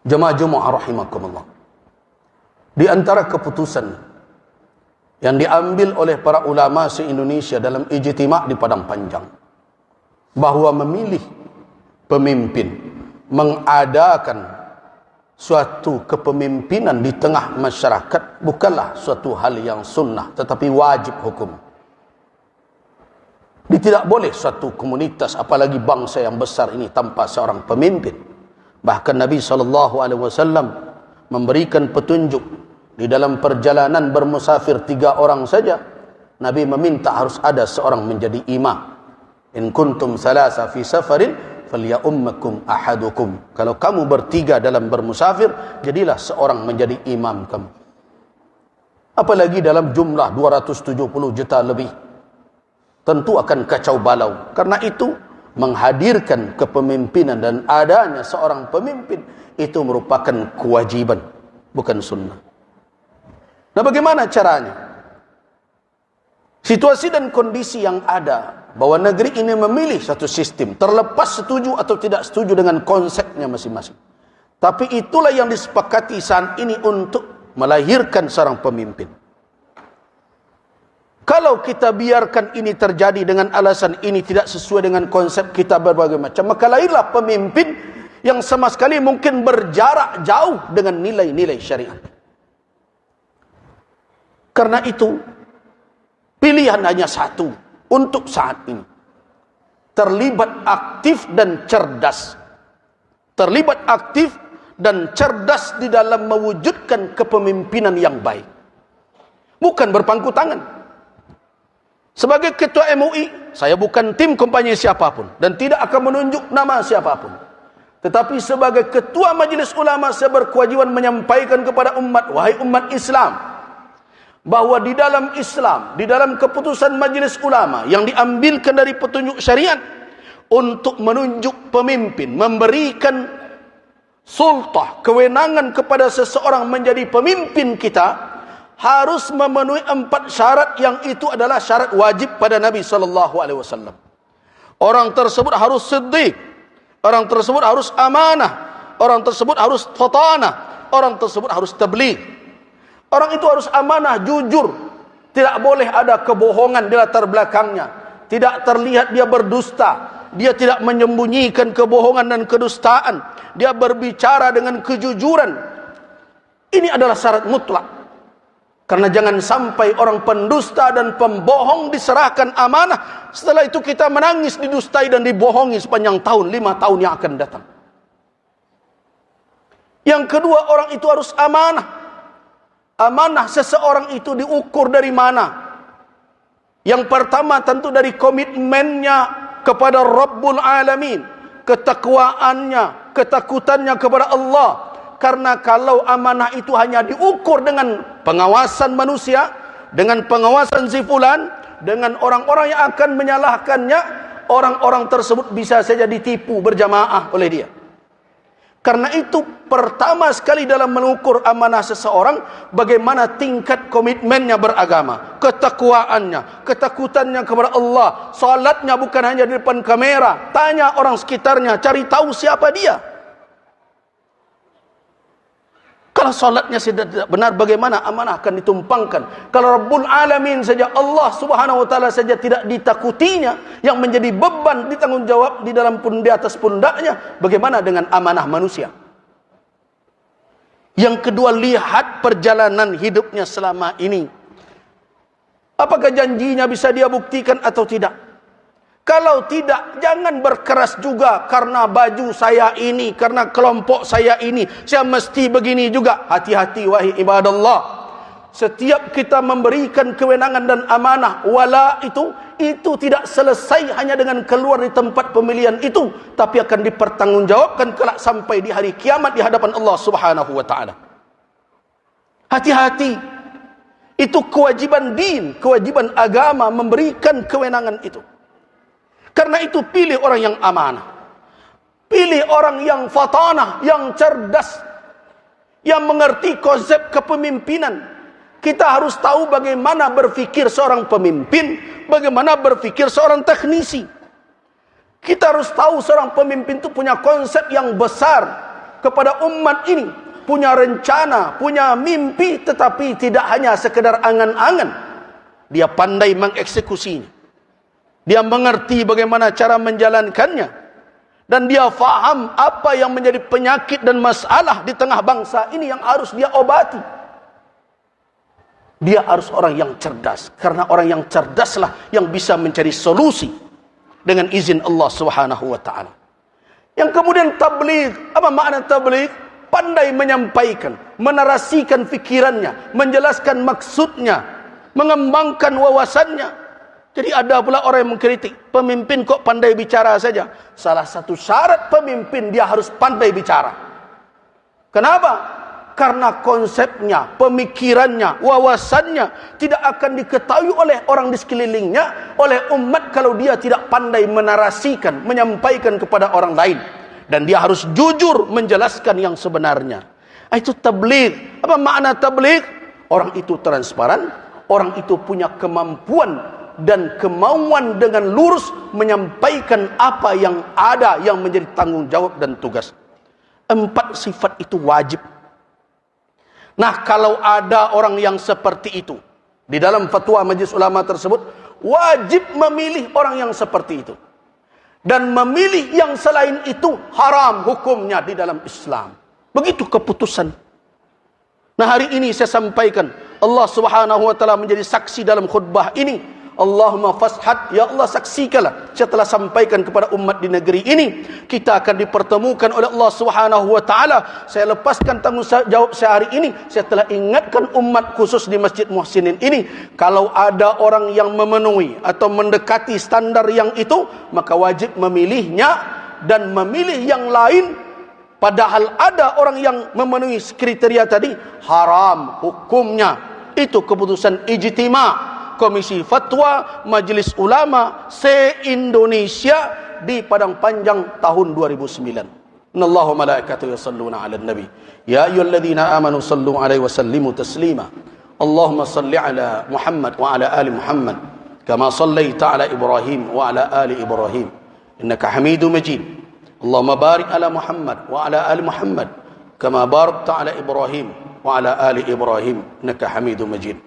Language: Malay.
Jemaah rahimakumullah. Di antara keputusan yang diambil oleh para ulama se-Indonesia dalam ijtima' di Padang Panjang, bahwa memilih pemimpin, mengadakan suatu kepemimpinan di tengah masyarakat bukanlah suatu hal yang sunnah, tetapi wajib hukum. Tidak boleh suatu komunitas, apalagi bangsa yang besar ini, tanpa seorang pemimpin. Bahkan Nabi SAW memberikan petunjuk di dalam perjalanan bermusafir 3 orang saja. Nabi meminta harus ada seorang menjadi imam. In kuntum salasa fi safarin falyummakum ahadukum. Kalau kamu bertiga dalam bermusafir, jadilah seorang menjadi imam kamu. Apalagi dalam jumlah 270 juta lebih, tentu akan kacau balau. Karena itu menghadirkan kepemimpinan dan adanya seorang pemimpin itu merupakan kewajiban, bukan sunnah. Nah, bagaimana caranya? Situasi dan kondisi yang ada, bahwa negeri ini memilih satu sistem, terlepas setuju atau tidak setuju dengan konsepnya masing-masing. Tapi itulah yang disepakati saat ini untuk melahirkan seorang pemimpin. Kalau kita biarkan ini terjadi dengan alasan ini tidak sesuai dengan konsep kita berbagai macam, maka lahirlah pemimpin yang sama sekali mungkin berjarak jauh dengan nilai-nilai syariat. Karena itu, pilihan hanya satu untuk saat ini. Terlibat aktif dan cerdas. Terlibat aktif dan cerdas di dalam mewujudkan kepemimpinan yang baik. Bukan berpangku tangan. Sebagai ketua MUI, saya bukan tim kampanye siapapun dan tidak akan menunjuk nama siapapun. Tetapi sebagai ketua Majelis Ulama, saya berkewajiban menyampaikan kepada umat, wahai umat Islam, bahwa di dalam Islam, di dalam keputusan Majelis Ulama yang diambilkan dari petunjuk syariat untuk menunjuk pemimpin, memberikan sultah, kewenangan kepada seseorang menjadi pemimpin kita, harus memenuhi 4 syarat, yang itu adalah syarat wajib pada Nabi SAW. Orang tersebut harus siddiq, orang tersebut harus amanah, orang tersebut harus fatanah, orang tersebut harus tabligh. Orang itu harus amanah, jujur, tidak boleh ada kebohongan di latar belakangnya, tidak terlihat dia berdusta, dia tidak menyembunyikan kebohongan dan kedustaan, dia berbicara dengan kejujuran. Ini adalah syarat mutlak. Karena jangan sampai orang pendusta dan pembohong diserahkan amanah, setelah itu kita menangis didustai dan dibohongi sepanjang tahun, 5 tahun yang akan datang. Yang kedua, orang itu harus amanah. Amanah seseorang itu diukur dari mana? Yang pertama tentu dari komitmennya kepada Rabbul Alamin, ketakwaannya, ketakutannya kepada Allah. Karena kalau amanah itu hanya diukur dengan pengawasan manusia, dengan pengawasan si fulan, dengan orang-orang yang akan menyalahkannya, orang-orang tersebut bisa saja ditipu berjamaah oleh dia. Karena itu pertama sekali dalam mengukur amanah seseorang, bagaimana tingkat komitmennya beragama, ketakwaannya, ketakutannya kepada Allah, salatnya bukan hanya di depan kamera, tanya orang sekitarnya, cari tahu siapa dia. Kalau salatnya tidak benar, bagaimana amanah akan ditumpangkan? Kalau Rabbul Alamin saja, Allah Subhanahu wa taala saja tidak ditakutinya, yang menjadi beban ditanggungjawab di dalam di atas pundaknya, bagaimana dengan amanah manusia? Yang kedua, lihat perjalanan hidupnya selama ini. Apakah janjinya bisa dia buktikan atau tidak? Kalau tidak, jangan berkeras juga karena baju saya ini, karena kelompok saya ini, saya mesti begini juga. Hati-hati wahai ibadallah. Setiap kita memberikan kewenangan dan amanah, wala itu tidak selesai hanya dengan keluar di tempat pemilihan itu, tapi akan dipertanggungjawabkan kelak sampai di hari kiamat di hadapan Allah Subhanahu wa taala. Hati-hati. Itu kewajiban din, kewajiban agama memberikan kewenangan itu. Karena itu pilih orang yang amanah. Pilih orang yang fatanah, yang cerdas, yang mengerti konsep kepemimpinan. Kita harus tahu bagaimana berfikir seorang pemimpin, bagaimana berfikir seorang teknisi. Kita harus tahu seorang pemimpin itu punya konsep yang besar. kepada umat ini, punya rencana, punya mimpi, tetapi tidak hanya sekedar angan-angan. Dia pandai mengeksekusinya. Dia mengerti bagaimana cara menjalankannya. Dan dia faham apa yang menjadi penyakit dan masalah di tengah bangsa ini yang harus dia obati. Dia harus orang yang cerdas. Karena orang yang cerdaslah yang bisa mencari solusi dengan izin Allah Subhanahu wa ta'ala. Yang kemudian tabligh, apa makna tabligh? Pandai menyampaikan, menarasikan fikirannya, menjelaskan maksudnya, mengembangkan wawasannya. Jadi ada pula orang yang mengkritik, pemimpin kok pandai bicara saja. Salah satu syarat pemimpin, dia harus pandai bicara. Kenapa? Karena konsepnya, pemikirannya, wawasannya tidak akan diketahui oleh orang di sekelilingnya, oleh umat kalau dia tidak pandai menarasikan, menyampaikan kepada orang lain. Dan dia harus jujur menjelaskan yang sebenarnya. Itu tabligh. Apa makna tabligh? Orang itu transparan, orang itu punya kemampuan dan kemauan dengan lurus menyampaikan apa yang ada yang menjadi tanggung jawab dan tugas. 4 sifat itu wajib. Nah, kalau ada orang yang seperti itu, di dalam fatwa Majelis Ulama tersebut, wajib memilih orang yang seperti itu. Dan memilih yang selain itu haram hukumnya di dalam Islam. Begitu keputusan. Nah, hari ini saya sampaikan, Allah Subhanahu wa ta'ala menjadi saksi dalam khutbah ini. Allahumma fashhad, ya Allah saksikanlah, saya telah sampaikan kepada umat di negeri ini, kita akan dipertemukan oleh Allah Subhanahu wa ta'ala. Saya lepaskan tanggung jawab saya hari ini, saya telah ingatkan umat khusus di Masjid Muhsinin ini, kalau ada orang yang memenuhi atau mendekati standar yang itu, maka wajib memilihnya dan memilih yang lain. Padahal ada orang yang memenuhi kriteria tadi, haram hukumnya. Itu keputusan ijtima' Komisi Fatwa Majelis Ulama se-Indonesia di Padang Panjang tahun 2009. Innallaha wa malaikatahu yusholluna 'alan nabi. Ya ayyuhalladzina amanu shallu 'alaihi wa sallimu taslima. Allahumma shalli 'ala Muhammad wa 'ala ali Muhammad kama shallaita 'ala Ibrahim wa 'ala ali Ibrahim innaka Hamidum Majid. Allahumma barik 'ala Muhammad wa 'ala ali Muhammad kama barakta 'ala Ibrahim wa 'ala ali Ibrahim innaka Hamidum Majid.